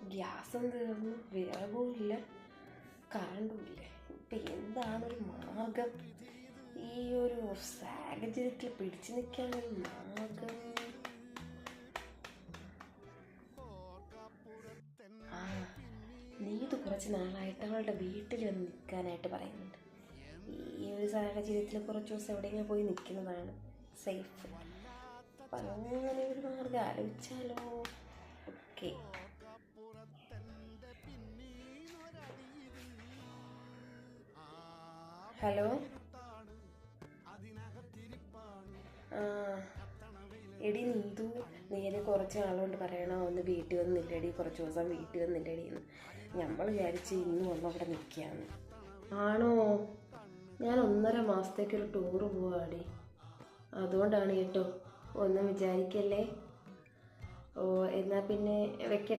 ഗ്യാസും തീർന്നു, വിറകും ഇല്ല, കറണ്ടും ഇല്ല. ഇപ്പം എന്താണൊരു മാർഗം? ഈ ഒരു സാഹചര്യത്തിൽ പിടിച്ചു നിൽക്കാനൊരു മാർഗം. ആ, നീതു കുറച്ച് നാളായിട്ട് അവളുടെ വീട്ടിൽ വന്ന് നിൽക്കാനായിട്ട് പറയുന്നുണ്ട്. ഈ ഒരു സാഹചര്യത്തിൽ കുറച്ച് ദിവസം എവിടെയെങ്കിലും പോയി നിൽക്കുന്നതാണ് സേഫ്. അപ്പം അങ്ങനെ ഒരു മാർഗം ആലോചിച്ചാലോ? ഓക്കെ. ഹലോ. എടി നീതു, നീന് കുറച്ച് നാളുകൊണ്ട് പറയണോ ഒന്ന് വീട്ടിൽ വന്നില്ലടി, കുറച്ച് ദിവസം വീട്ടിൽ വന്നില്ലടി എന്ന്. നമ്മൾ വിചാരിച്ച് ഇന്ന് വന്ന് അവിടെ നിൽക്കുകയാണ്. ആണോ? ഞാൻ 1.5 മാസത്തേക്കൊരു ടൂറ് പോവാടി, അതുകൊണ്ടാണ് കേട്ടോ. ഒന്നും വിചാരിക്കല്ലേ. ഓ, എന്നാൽ പിന്നെ വെക്ക.